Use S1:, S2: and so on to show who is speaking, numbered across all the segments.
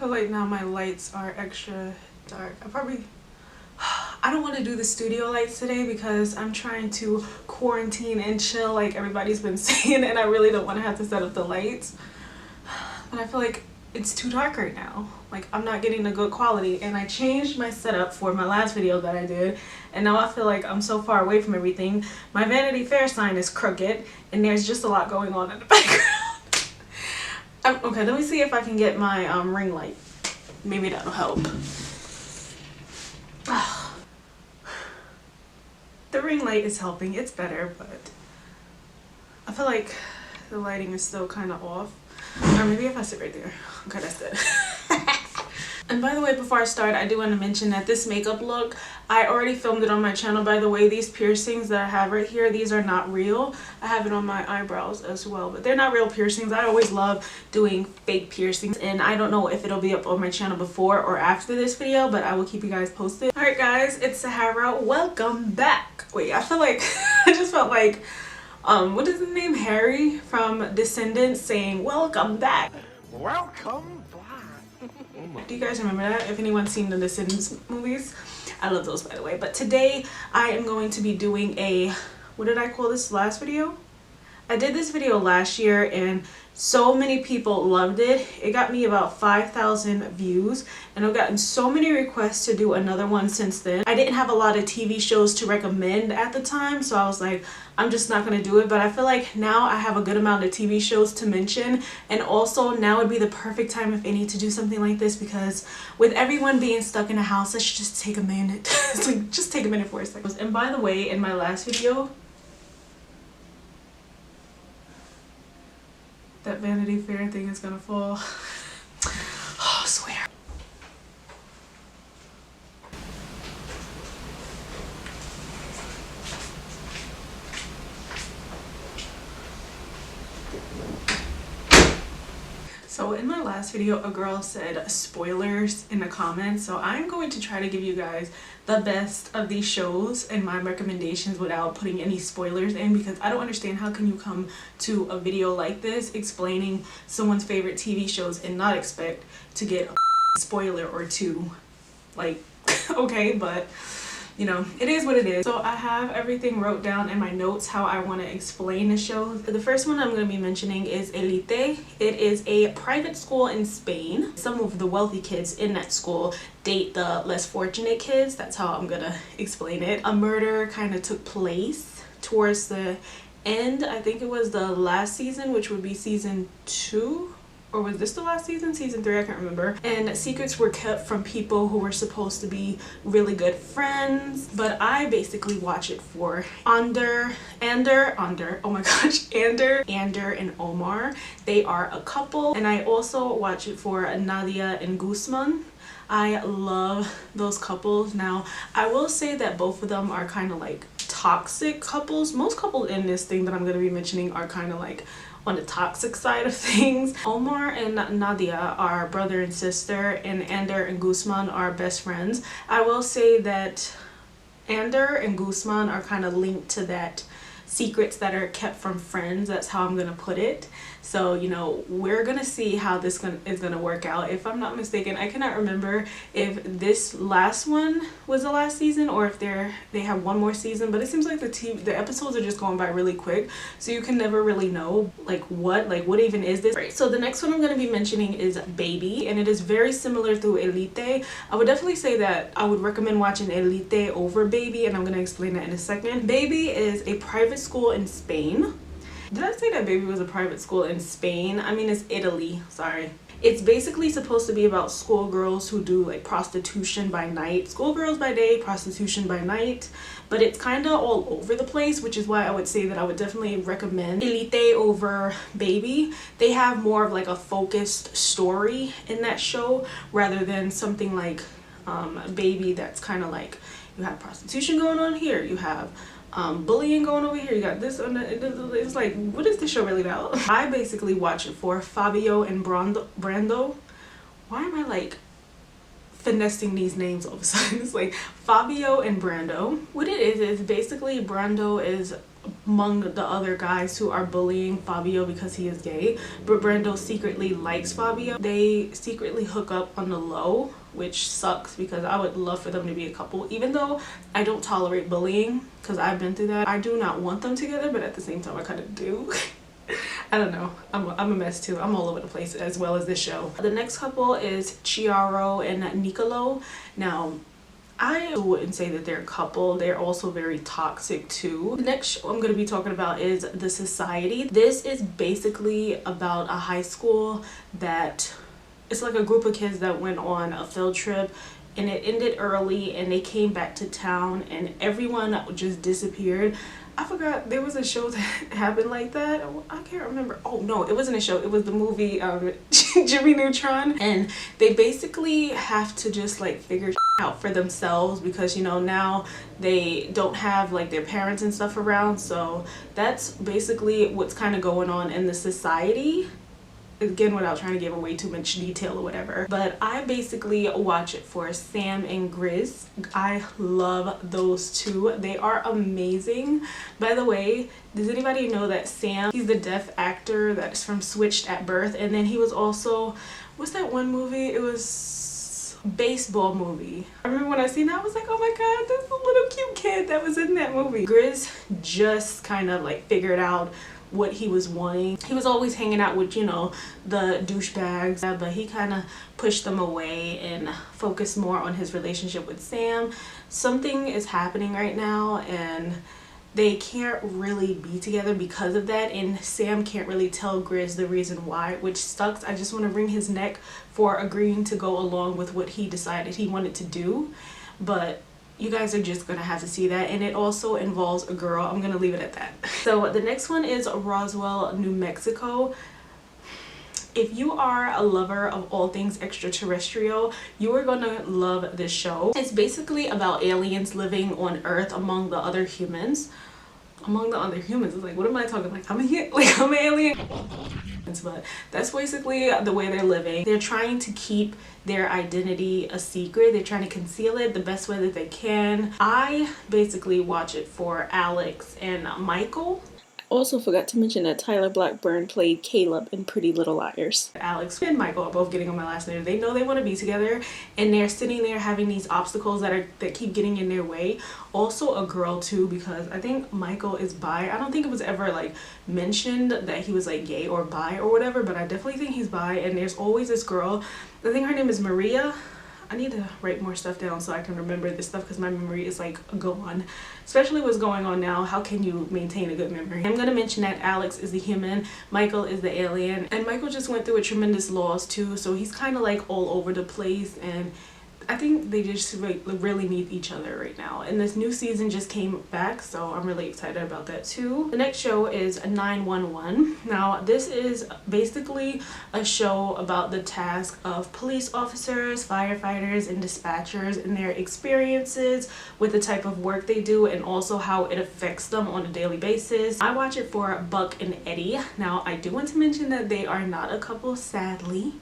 S1: feel like now my lights are extra dark. I don't want to do the studio lights today because I'm trying to quarantine and chill like everybody's been saying, and I really don't want to have to set up the lights. But I feel like it's too dark right now. Like, I'm not getting a good quality, and I changed my setup for my last video that I did, and now I feel like I'm so far away from everything. My Vanity Fair sign is crooked, and there's just a lot going on in the background. Okay, let me see if I can get my ring light. Maybe that'll help. The ring light is helping. It's better, but I feel like the lighting is still kind of off. Or maybe if I sit right there. Okay, that's good. And by the way, before I start, I do want to mention that this makeup look, I already filmed it on my channel. By the way, these piercings that I have right here, these are not real. I have it on my eyebrows as well, but they're not real piercings. I always love doing fake piercings, and I don't know if it'll be up on my channel before or after this video, but I will keep you guys posted. All right, guys, it's Sahara. Welcome back. Wait, I feel like I just felt like what is his name, Harry from Descendants, saying welcome back.
S2: Welcome back.
S1: Do you guys remember that? If anyone's seen the Descendants movies, I love those, by the way. But today I am going to be doing a, what did I call this last video? I did this video last year and so many people loved it. It got me about 5,000 views, and I've gotten so many requests to do another one since then. I didn't have a lot of TV shows to recommend at the time, so I was like, I'm just not going to do it. But I feel like now I have a good amount of TV shows to mention, and also now would be the perfect time, if any, to do something like this, because with everyone being stuck in a house, let's just take a minute. It's like, just take a minute for a second. And by the way, in my last video, that Vanity Fair thing is gonna fall. Oh, I swear. So in my last video, a girl said spoilers in the comments, so I'm going to try to give you guys the best of these shows and my recommendations without putting any spoilers in, because I don't understand how can you come to a video like this explaining someone's favorite TV shows and not expect to get a spoiler or two. Like, okay, but you know, it is what it is. So I have everything wrote down in my notes how I want to explain the show. The first one I'm going to be mentioning is Elite. It is a private school in Spain. Some of the wealthy kids in that school date the less fortunate kids. That's how I'm going to explain it. A murder kind of took place towards the end. I think it was the last season, which would be season 2. Or was this the last season? Season 3, I can't remember. And secrets were kept from people who were supposed to be really good friends. But I basically watch it for Ander, oh my gosh, Ander and Omar. They are a couple. And I also watch it for Nadia and Guzman. I love those couples. Now, I will say that both of them are kind of like toxic couples. Most couples in this thing that I'm going to be mentioning are kind of like on the toxic side of things. Omar and Nadia are brother and sister, and Ander and Guzman are best friends. I will say that Ander and Guzman are kind of linked to that secrets that are kept from friends. That's how I'm gonna put it. So, you know, we're gonna see how this is gonna work out. If I'm not mistaken, I cannot remember if this last one was the last season or if they have one more season, but it seems like the episodes are just going by really quick, so you can never really know what even is this. Right, so the next one I'm going to be mentioning is Baby, and it is very similar to Elite. I would definitely say that I would recommend watching Elite over Baby, and I'm going to explain that in a second. Baby is a private school in Spain. Did I say that Baby was a private school in Spain? I mean, it's Italy, sorry. It's basically supposed to be about schoolgirls who do like prostitution by night. Schoolgirls by day, prostitution by night. But it's kind of all over the place, which is why I would say that I would definitely recommend Elite over Baby. They have more of like a focused story in that show rather than something like Baby that's kind of like you have prostitution going on here, you have bullying going over here, you got this and it's like, what is this show really about? I basically watch it for Fabio and Brando. Why am I like finessing these names all of a sudden? It's like Fabio and Brando. What it is basically Brando is among the other guys who are bullying Fabio because he is gay, but Brando secretly likes Fabio. They secretly hook up on the low, which sucks because I would love for them to be a couple. Even though I don't tolerate bullying because I've been through that, I do not want them together, but at the same time I kind of do. I don't know. I'm a mess too. I'm all over the place as well as this show. The next couple is Chiaro and Nicolo. Now, I wouldn't say that they're a couple. They're also very toxic too. The next show I'm going to be talking about is The Society. This is basically about a high school that it's like a group of kids that went on a field trip, and it ended early and they came back to town and everyone just disappeared. I forgot there was a show that happened like that. I can't remember. Oh no, it wasn't a show. It was the movie Jimmy Neutron. And they basically have to just like figure out for themselves because, you know, now they don't have like their parents and stuff around. So that's basically what's kind of going on in the society. Again, without trying to give away too much detail or whatever, but I basically watch it for Sam and Grizz. I love those two. They are amazing. By the way, does anybody know that Sam, he's the deaf actor that's from Switched at Birth, and then he was also, what's that one movie? It was baseball movie. I remember when I seen that, I was like, oh my god, that's a little cute kid that was in that movie. Grizz just kind of like figured out what he was wanting. He was always hanging out with, you know, the douchebags, but he kind of pushed them away and focused more on his relationship with Sam. Something is happening right now and they can't really be together because of that, and Sam can't really tell Grizz the reason why, which sucks. I just want to wring his neck for agreeing to go along with what he decided he wanted to do, but you guys are just gonna have to see that, and it also involves a girl. I'm gonna leave it at that. So the next one is Roswell, New Mexico. If you are a lover of all things extraterrestrial, you are gonna love this show. It's basically about aliens living on Earth among the other humans. Among the other humans, it's like, what am I talking, like I'm an alien? But that's basically the way they're living. They're trying to keep their identity a secret. They're trying to conceal it the best way that they can. I basically watch it for Alex and Michael. Also forgot to mention that Tyler Blackburn played Caleb in Pretty Little Liars. Alex and Michael are both getting on my last nerve. They know they want to be together and they're sitting there having these obstacles that keep getting in their way. Also a girl too, because I think Michael is bi. I don't think it was ever like mentioned that he was like gay or bi or whatever, but I definitely think he's bi. And there's always this girl, I think her name is Maria. I need to write more stuff down so I can remember this stuff because my memory is like gone, especially what's going on now. How can you maintain a good memory? I'm gonna mention that Alex is the human, Michael is the alien, and Michael just went through a tremendous loss too, so he's kind of like all over the place, and I think they just really need each other right now. And this new season just came back, so I'm really excited about that too. The next show is 911. Now this is basically a show about the task of police officers, firefighters, and dispatchers and their experiences with the type of work they do and also how it affects them on a daily basis. I watch it for Buck and Eddie. Now I do want to mention that they are not a couple, sadly.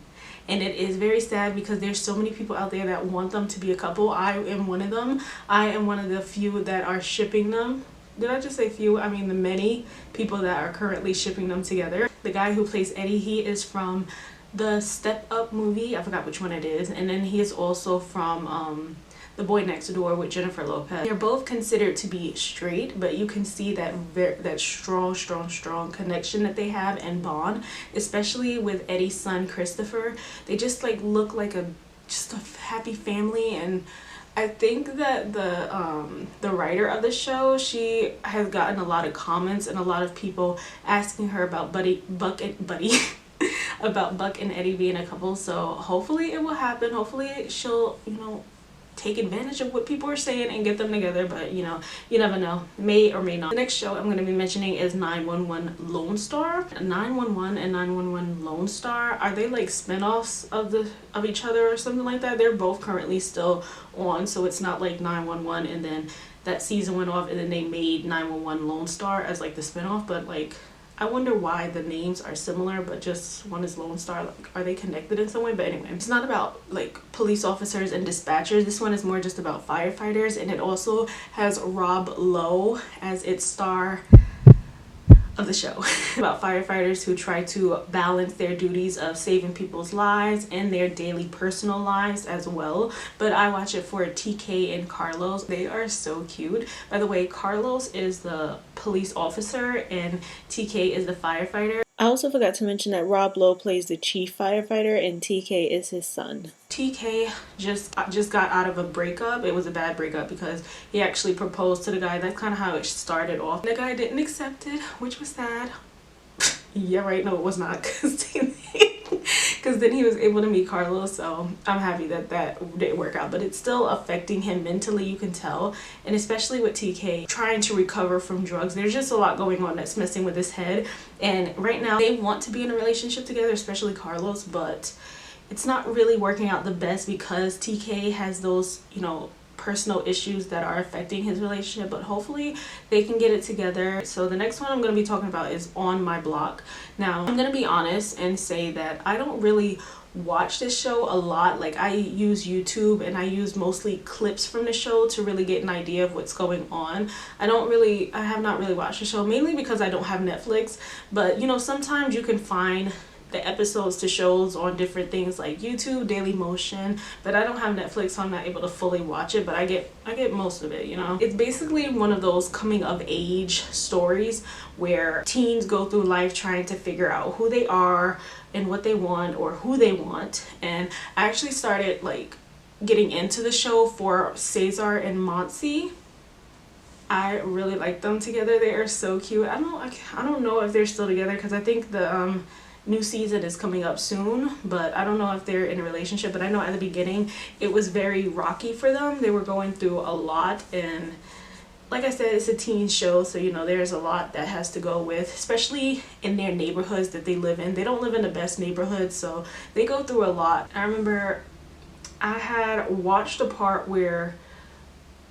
S1: And it is very sad because there's so many people out there that want them to be a couple. I am one of them. I am one of the few that are shipping them. Did I just say few? I mean the many people that are currently shipping them together. The guy who plays Eddie, he is from the Step Up movie. I forgot which one it is. And then he is also from The Boy Next Door with Jennifer Lopez. They're both considered to be straight, but you can see that strong connection that they have and bond, especially with Eddie's son Christopher. They just like look like just a happy family. And I think that the writer of the show, she has gotten a lot of comments and a lot of people asking her about about Buck and Eddie being a couple. So hopefully it will happen. Hopefully she'll, you know, take advantage of what people are saying and get them together, but you know, you never know, may or may not. The next show I'm going to be mentioning is 911 Lone Star. 911 and 911 Lone Star, are they like spin-offs of each other or something like that? They're both currently still on, so it's not like 911 and then that season went off and then they made 911 Lone Star as like the spin-off. But like, I wonder why the names are similar but just one is Lone Star. Like, are they connected in some way? But anyway, it's not about like police officers and dispatchers. This one is more just about firefighters, and it also has Rob Lowe as its star of the show. About firefighters who try to balance their duties of saving people's lives and their daily personal lives as well. But I watch it for TK and Carlos. They are so cute. By the way, Carlos is the police officer and TK is the firefighter. I also forgot to mention that Rob Lowe plays the chief firefighter and TK is his son. TK just got out of a breakup. It was a bad breakup because he actually proposed to the guy. That's kind of how it started off. The guy didn't accept it, which was sad. Yeah, right. No, it was not, because then he was able to meet Carlos. So I'm happy that that didn't work out, but it's still affecting him mentally, you can tell. And especially with TK trying to recover from drugs, there's just a lot going on that's messing with his head. And right now they want to be in a relationship together, especially Carlos, but it's not really working out the best because TK has those, you know, personal issues that are affecting his relationship, but hopefully they can get it together. So the next one I'm going to be talking about is On My Block. Now, I'm going to be honest and say that I don't really watch this show a lot. Like, I use YouTube and I use mostly clips from the show to really get an idea of what's going on. I have not really watched the show, mainly because I don't have Netflix, but you know, sometimes you can find the episodes to shows on different things like YouTube, Daily Motion, but I don't have Netflix, so I'm not able to fully watch it, but I get most of it, you know. It's basically one of those coming of age stories where teens go through life trying to figure out who they are and what they want or who they want. And I actually started like getting into the show for Cesar and Monty. I really like them together. They are so cute. I don't know if they're still together because I think the new season is coming up soon, but I don't know if they're in a relationship. But I know at the beginning it was very rocky for them. They were going through a lot, and like I said, it's a teen show, so you know there's a lot that has to go with, especially in their neighborhoods that they live in. They don't live in the best neighborhoods, so they go through a lot. I remember I had watched a part where,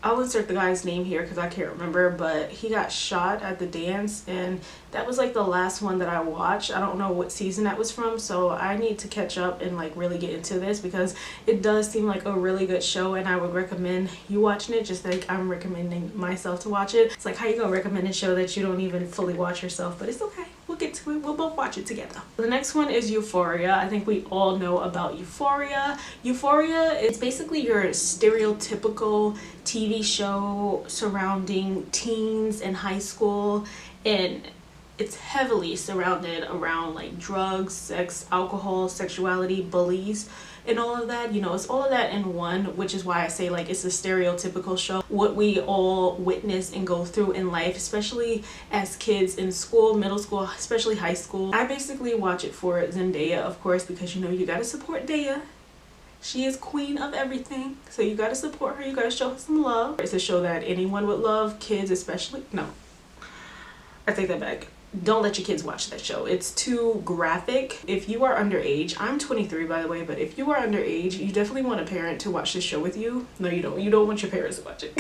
S1: I'll insert the guy's name here because I can't remember, but he got shot at the dance, and that was like the last one that I watched. I don't know what season that was from, so I need to catch up and like really get into this because it does seem like a really good show, and I would recommend you watching it just like I'm recommending myself to watch it. It's like, how you gonna recommend a show that you don't even fully watch yourself? But it's okay, we'll get to it. We'll both watch it together. The next one is Euphoria. I think we all know about Euphoria. Euphoria is basically your stereotypical TV show surrounding teens in high school, and it's heavily surrounded around like drugs, sex, alcohol, sexuality, bullies, and all of that. You know, it's all of that in one, which is why I say like it's a stereotypical show. What we all witness and go through in life, especially as kids in school, middle school, especially high school. I basically watch it for Zendaya, of course, because you know you gotta support Daya. She is queen of everything, so you gotta support her. You gotta show her some love. It's a show that anyone would love, kids especially. No, I take that back. Don't let your kids watch that show. It's too graphic. If you are underage, I'm 23 by the way, but if you are underage, you definitely want a parent to watch this show with you. No, you don't. You don't want your parents to watch it.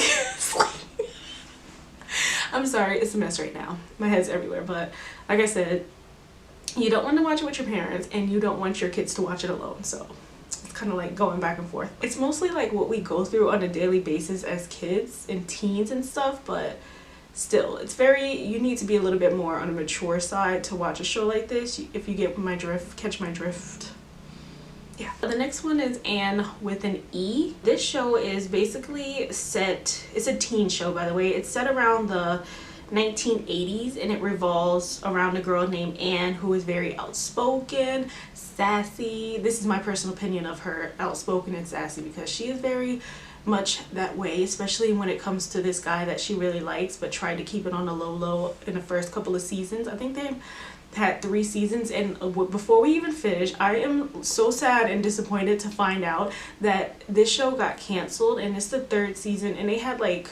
S1: I'm sorry, it's a mess right now. My head's everywhere, but like I said, you don't want to watch it with your parents, and you don't want your kids to watch it alone. So it's kind of like going back and forth. It's mostly like what we go through on a daily basis as kids and teens and stuff, but still, it's very, you need to be a little bit more on a mature side to watch a show like this, if you get my drift, catch my drift. Yeah. The next one is Anne with an E. This show is basically set, it's a teen show by the way. It's set around the 1980s, and it revolves around a girl named Anne who is very outspoken, sassy. This is my personal opinion of her, outspoken and sassy, because she is very much that way, especially when it comes to this guy that she really likes but tried to keep it on the low in the first couple of seasons. I think they had 3 seasons, and before we even finish, I am so sad and disappointed to find out that this show got canceled, and it's the 3rd season, and they had like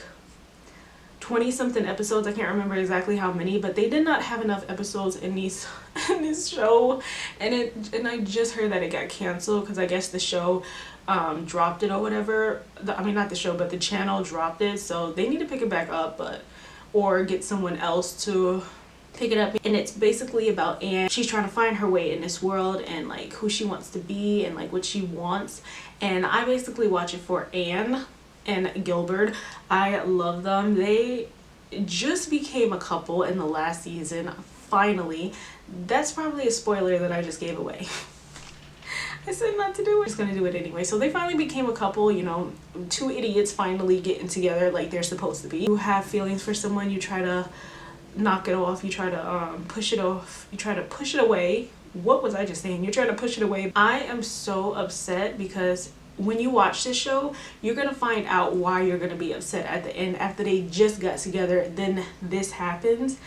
S1: 20 something episodes. I can't remember exactly how many, but they did not have enough episodes in this show, and I just heard that it got canceled because I guess the show dropped it or whatever. I mean, not the show, but the channel dropped it, so they need to pick it back up, or get someone else to pick it up. And it's basically about Anne. She's trying to find her way in this world and like who she wants to be and like what she wants, and I basically watch it for Anne and Gilbert. I love them. They just became a couple in the last season. finally. That's probably a spoiler that I just gave away. I said not to do it. I'm just gonna do it anyway. So they finally became a couple, you know, two idiots finally getting together like they're supposed to be. You have feelings for someone, you try to knock it off, you try to push it off, you try to push it away. What was I just saying? You're trying to push it away. I am so upset because when you watch this show, you're gonna find out why you're gonna be upset at the end after they just got together. Then this happens.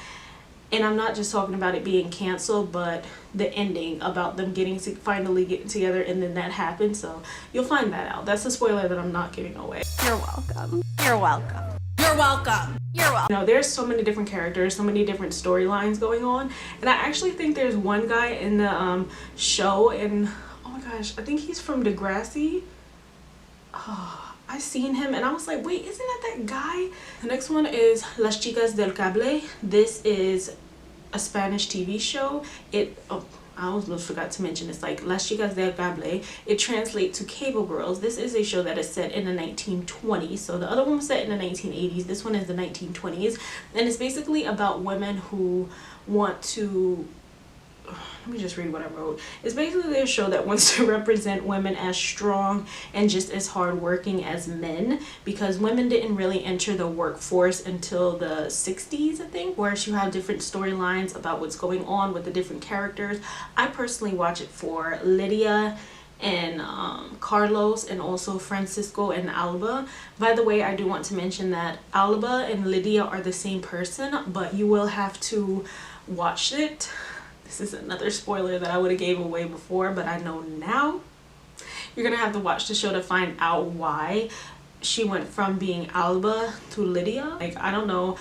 S1: And I'm not just talking about it being canceled, but the ending about them finally getting together, and then that happens. So you'll find that out. That's a spoiler that I'm not giving away.
S3: You're welcome. You're welcome. You're welcome. You're welcome.
S1: You know, there's so many different characters, so many different storylines going on, and I actually think there's one guy in the show, and oh my gosh, I think he's from Degrassi. Oh, I seen him and I was like, wait, isn't that guy? The next one is Las Chicas del Cable. This is a Spanish TV show. I almost forgot to mention, it's like Las Chicas del Cable. It translates to Cable Girls. This is a show that is set in the 1920s. So the other one was set in the 1980s. This one is the 1920s. And it's basically about women who want to... Let me just read what I wrote. It's basically a show that wants to represent women as strong and just as hardworking as men, because women didn't really enter the workforce until the 60s, I think, where you have different storylines about what's going on with the different characters. I personally watch it for Lydia and Carlos, and also Francisco and Alba. By the way, I do want to mention that Alba and Lydia are the same person, but you will have to watch it. This is another spoiler that I would have gave away before, but I know now. You're gonna have to watch the show to find out why she went from being Alba to Lydia. Like, I don't know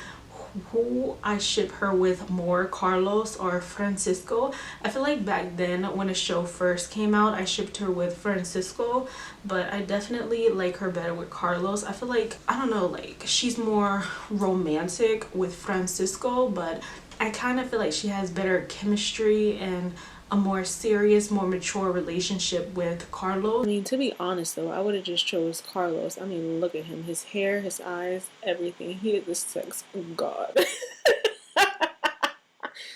S1: who I ship her with more, Carlos or Francisco. I feel like back then when a show first came out, I shipped her with Francisco, but I definitely like her better with Carlos. I feel like, I don't know, like she's more romantic with Francisco, but I kind of feel like she has better chemistry and a more serious, more mature relationship with Carlos. I mean, to be honest though, I would have just chose Carlos. I mean, look at him, his hair, his eyes, everything. He is the sex god.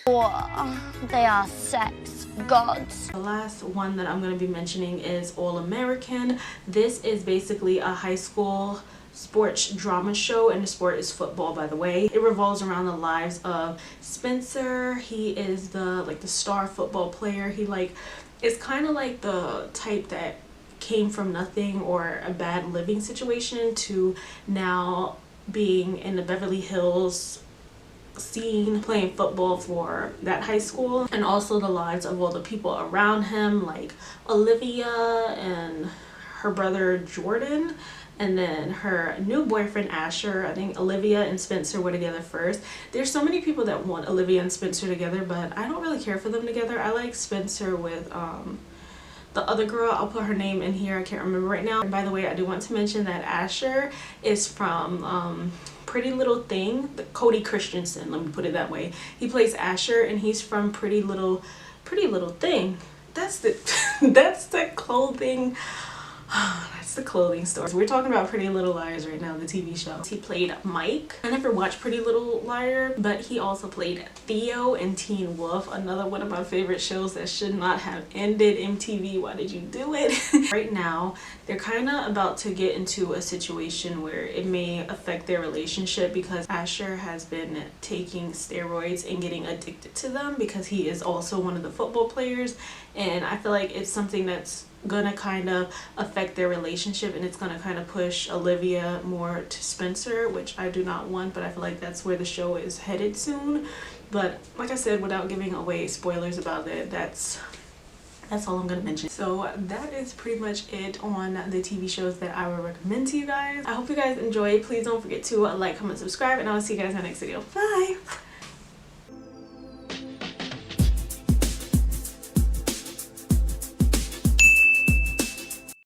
S3: They are sex gods.
S1: The last one that I'm going to be mentioning is All American. This is basically a high school sports drama show, and the sport is football, by the way. It revolves around the lives of Spencer. He is the star football player. He is kind of like the type that came from nothing or a bad living situation to now being in the Beverly Hills scene, playing football for that high school, and also the lives of all the people around him, like Olivia and her brother Jordan, and then her new boyfriend Asher. I think Olivia and Spencer were together first. There's so many people that want Olivia and Spencer together, but I don't really care for them together. I like Spencer with the other girl. I'll put her name in here, I can't remember right now. And by the way, I do want to mention that Asher is from Pretty Little Thing, Cody Christensen, let me put it that way. He plays Asher and he's from Pretty Little Thing. That's the clothing. That's the clothing store. So we're talking about Pretty Little Liars right now, the TV show. He played Mike. I never watched Pretty Little Liar, but he also played Theo in Teen Wolf, another one of my favorite shows that should not have ended. MTV, why did you do it? Right now, they're kind of about to get into a situation where it may affect their relationship, because Asher has been taking steroids and getting addicted to them because he is also one of the football players, and I feel like it's something that's gonna kind of affect their relationship, and it's gonna kind of push Olivia more to Spencer, which I do not want, but I feel like that's where the show is headed soon. But like I said, without giving away spoilers about it, that's all I'm gonna mention. So that is pretty much it on the TV shows that I would recommend to you guys. I hope you guys enjoy. Please don't forget to like, comment, subscribe, and I will see you guys in the next video. Bye.